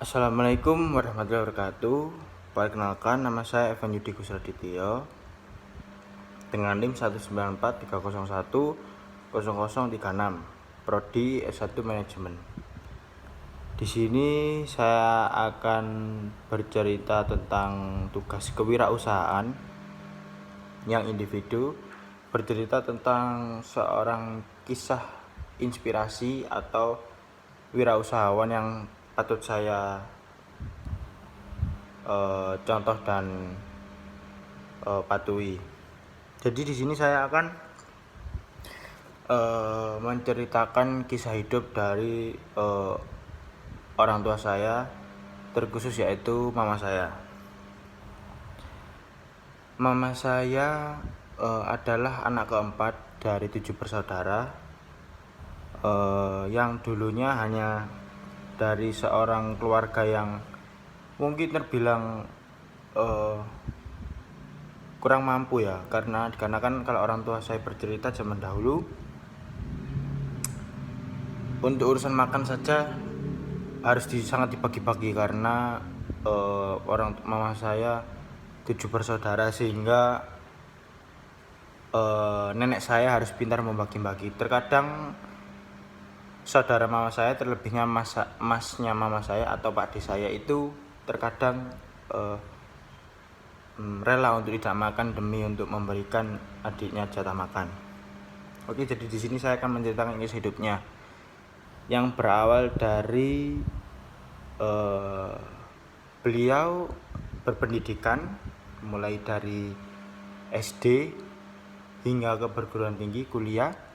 Assalamualaikum warahmatullahi wabarakatuh. Perkenalkan, nama saya Evan Yudi Gusradityo dengan NIM 19430100036, Prodi S1 Manajemen. Di sini saya akan bercerita tentang tugas kewirausahaan yang individu, bercerita tentang seorang kisah inspirasi atau wirausahawan yang patut saya contoh dan patuhi. Jadi di sini saya akan menceritakan kisah hidup dari orang tua saya, terkhusus yaitu mama saya. Mama saya adalah anak keempat dari 7 bersaudara, yang dulunya hanya dari seorang keluarga yang mungkin terbilang kurang mampu ya, karena kan kalau orang tua saya bercerita zaman dahulu, untuk urusan makan saja harus sangat dibagi-bagi karena orang mama saya 7 bersaudara, sehingga nenek saya harus pintar membagi-bagi. Terkadang saudara mama saya, terlebihnya masnya mama saya atau pakde saya itu terkadang rela untuk tidak makan demi untuk memberikan adiknya jatah makan. Oke, jadi di sini saya akan menceritakan kisah hidupnya yang berawal dari beliau berpendidikan mulai dari SD hingga ke perguruan tinggi kuliah.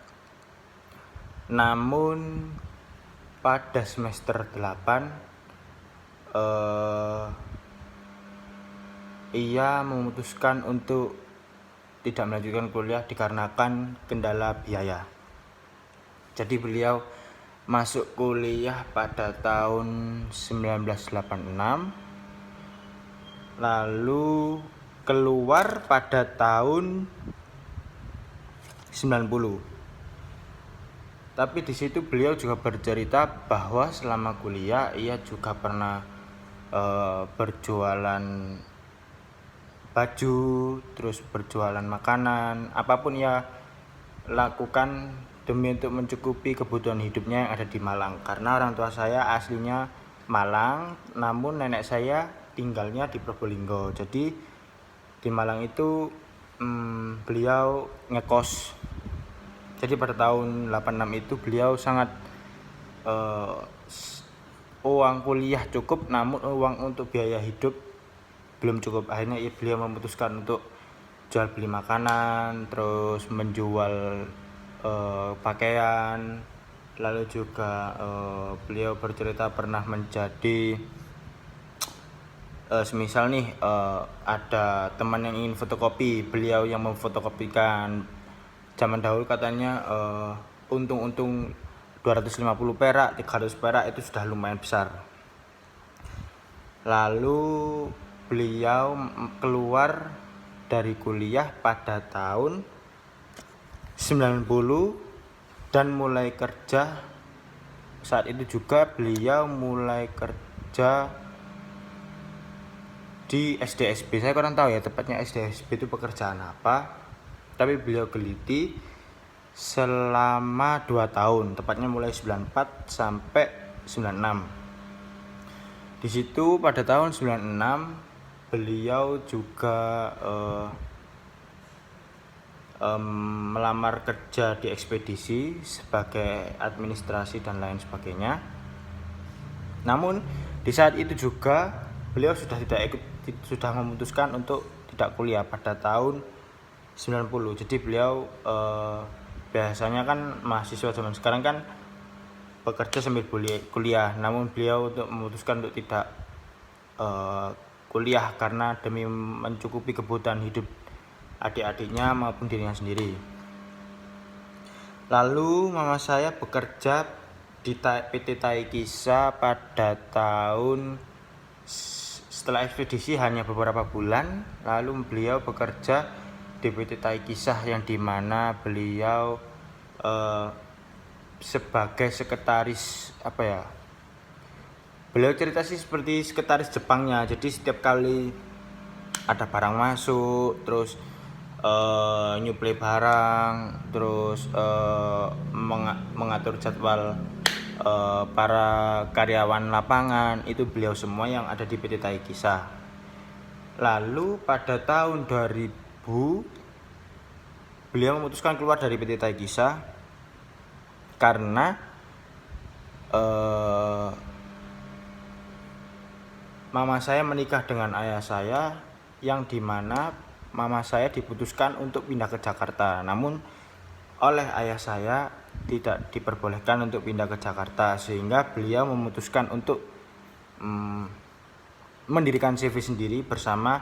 Namun pada semester 8 ia memutuskan untuk tidak melanjutkan kuliah dikarenakan kendala biaya. Jadi beliau masuk kuliah pada tahun 1986, lalu keluar pada tahun 90. Tapi di situ beliau juga bercerita bahwa selama kuliah ia juga pernah berjualan baju, terus berjualan makanan, apapun ia lakukan demi untuk mencukupi kebutuhan hidupnya yang ada di Malang. Karena orang tua saya aslinya Malang, namun nenek saya tinggalnya di Probolinggo. Jadi di Malang itu beliau ngekos. Jadi pada tahun 86 itu beliau sangat uang kuliah cukup, namun uang untuk biaya hidup belum cukup. Akhirnya beliau memutuskan untuk jual beli makanan, terus menjual pakaian. Lalu juga beliau bercerita pernah menjadi semisal nih ada teman yang ingin fotokopi, beliau yang memfotokopikan. Zaman dahulu katanya untung 250 perak, 300 perak itu sudah lumayan besar. Lalu beliau keluar dari kuliah pada tahun 90 dan mulai kerja. Saat itu juga beliau mulai kerja di SDSB. Saya kurang tahu ya tepatnya SDSB itu pekerjaan apa, tapi beliau geliti selama 2 tahun, tepatnya mulai 94 sampai 96. Di situ pada tahun 96 beliau juga melamar kerja di ekspedisi sebagai administrasi dan lain sebagainya. Namun di saat itu juga beliau sudah memutuskan untuk tidak kuliah pada tahun 90. Jadi beliau biasanya kan mahasiswa zaman sekarang kan bekerja sambil kuliah, namun beliau memutuskan untuk tidak kuliah karena demi mencukupi kebutuhan hidup adik-adiknya maupun dirinya sendiri. Lalu mama saya bekerja di PT Taikisa pada tahun, setelah ekspedisi hanya beberapa bulan, lalu beliau bekerja di PT Taikisa yang dimana beliau sebagai sekretaris Beliau cerita sih seperti sekretaris Jepangnya, jadi setiap kali ada barang masuk, terus nyuplai barang, terus mengatur jadwal para karyawan lapangan, itu beliau semua yang ada di PT Taikisah. Lalu pada tahun 2000 beliau memutuskan keluar dari PT Taikisah karena mama saya menikah dengan ayah saya, yang dimana mama saya diputuskan untuk pindah ke Jakarta. Namun oleh ayah saya tidak diperbolehkan untuk pindah ke Jakarta, sehingga beliau memutuskan untuk mendirikan CV sendiri bersama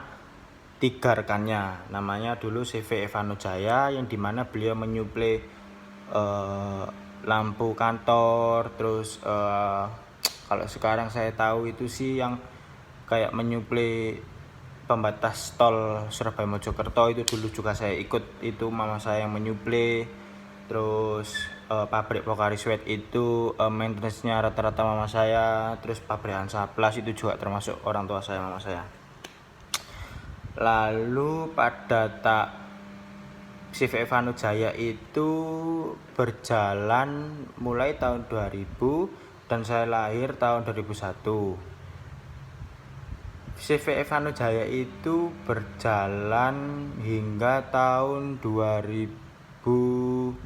3 rekannya. Namanya dulu CV Evano Jaya, yang dimana beliau menyuplai lampu kantor, terus kalau sekarang saya tahu itu sih yang kayak menyuplai pembatas tol Surabaya Mojokerto, itu dulu juga saya ikut, itu mama saya yang menyuplai. Terus pabrik Pocari Sweat itu maintenance-nya rata-rata mama saya. Terus pabrik Hansaplast itu juga termasuk orang tua saya, mama saya. Lalu pada CV Evano Jaya itu berjalan mulai tahun 2000 dan saya lahir tahun 2001. CV Evano Jaya itu berjalan hingga tahun 2007.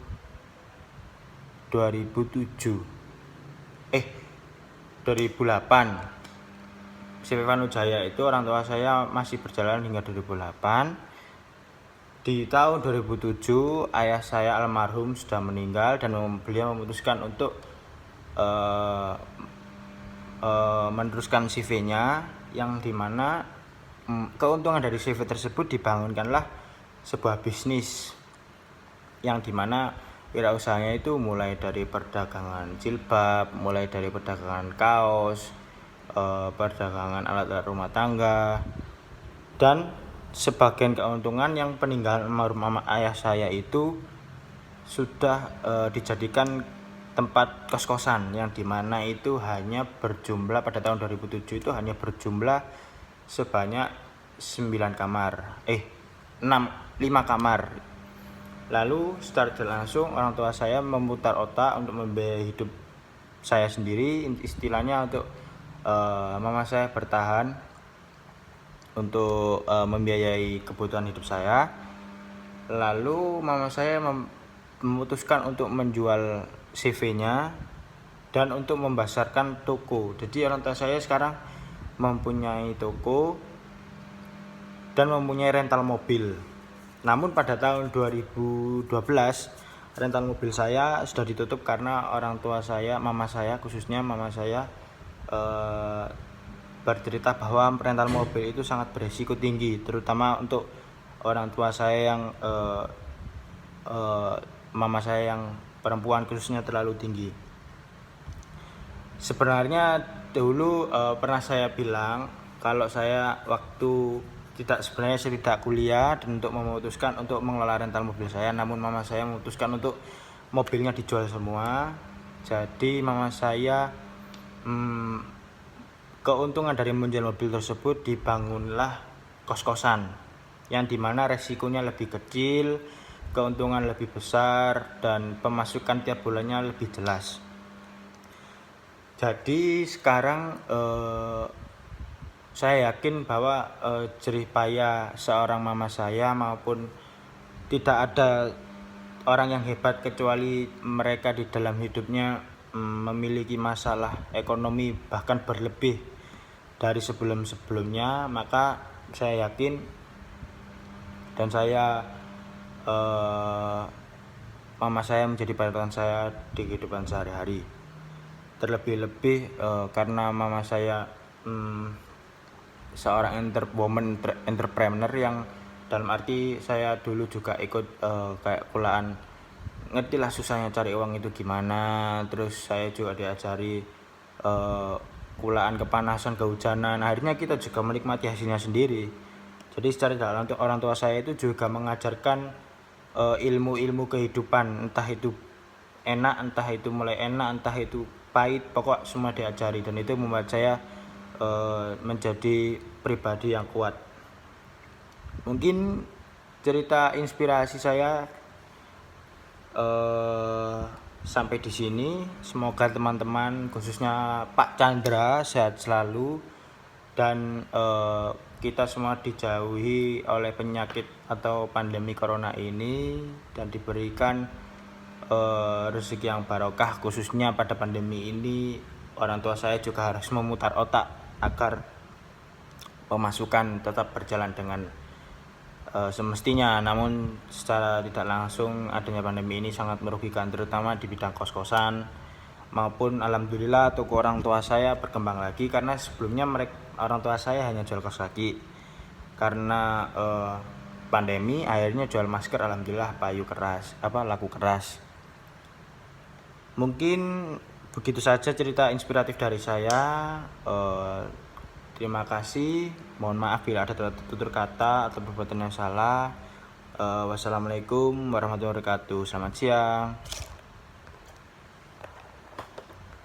2008. CV Evano Jaya itu orang tua saya masih berjalan hingga 2008. Di tahun 2007 ayah saya almarhum sudah meninggal dan beliau memutuskan untuk meneruskan CV-nya, yang dimana keuntungan dari CV tersebut dibangunkanlah sebuah bisnis, yang dimana wirausahanya itu mulai dari perdagangan jilbab, mulai dari perdagangan kaos, perdagangan alat-alat rumah tangga, dan sebagian keuntungan yang peninggalan almarhum ayah saya itu sudah dijadikan tempat kos-kosan, yang dimana itu hanya berjumlah pada tahun 2007 itu hanya berjumlah sebanyak 9 kamar, 5 kamar. Lalu secara langsung orang tua saya memutar otak untuk membiayai hidup saya sendiri, istilahnya untuk mama saya bertahan untuk membiayai kebutuhan hidup saya. Lalu mama saya memutuskan untuk menjual CV-nya dan untuk membesarkan toko. Jadi orang tua saya sekarang mempunyai toko dan mempunyai rental mobil. Namun pada tahun 2012 rental mobil saya sudah ditutup karena orang tua saya, mama saya khususnya mama saya bercerita bahwa rental mobil itu sangat beresiko tinggi, terutama untuk orang tua saya yang mama saya yang perempuan khususnya terlalu tinggi. Sebenarnya dulu pernah saya bilang kalau saya waktu sebenarnya saya tidak kuliah dan untuk memutuskan untuk mengelola rental mobil saya, namun mama saya memutuskan untuk mobilnya dijual semua. Jadi mama saya keuntungan dari menjual mobil tersebut dibangunlah kos-kosan, yang dimana resikonya lebih kecil, keuntungan lebih besar, dan pemasukan tiap bulannya lebih jelas. Jadi sekarang saya yakin bahwa jerih payah seorang mama saya maupun tidak ada orang yang hebat kecuali mereka di dalam hidupnya memiliki masalah ekonomi bahkan berlebih dari sebelum-sebelumnya, maka saya yakin dan saya mama saya menjadi panutan saya di kehidupan sehari-hari. Terlebih-lebih karena mama saya seorang entrepreneur, yang dalam arti saya dulu juga ikut kayak kulaan, ngertilah susahnya cari uang itu gimana. Terus saya juga diajari kulaan kepanasan, kehujanan. Akhirnya kita juga menikmati hasilnya sendiri. Jadi secara dalam orang tua saya itu juga mengajarkan ilmu-ilmu kehidupan, entah itu enak, entah itu mulai enak, entah itu pahit, pokok semua diajari, dan itu membuat saya menjadi pribadi yang kuat. Mungkin cerita inspirasi saya sampai di sini. Semoga teman-teman, khususnya Pak Chandra, sehat selalu, dan kita semua dijauhi oleh penyakit atau pandemi corona ini, dan diberikan rezeki yang barokah. Khususnya pada pandemi ini, orang tua saya juga harus memutar otak agar pemasukan tetap berjalan dengan semestinya. Namun secara tidak langsung adanya pandemi ini sangat merugikan, terutama di bidang kos-kosan, maupun alhamdulillah toko orang tua saya berkembang lagi, karena sebelumnya orang tua saya hanya jual kaos kaki. Karena pandemi akhirnya jual masker, alhamdulillah laku keras. Mungkin begitu saja cerita inspiratif dari saya. Terima kasih. Mohon maaf bila ada tutur kata atau perbuatan yang salah. Wassalamualaikum warahmatullahi wabarakatuh. Selamat siang.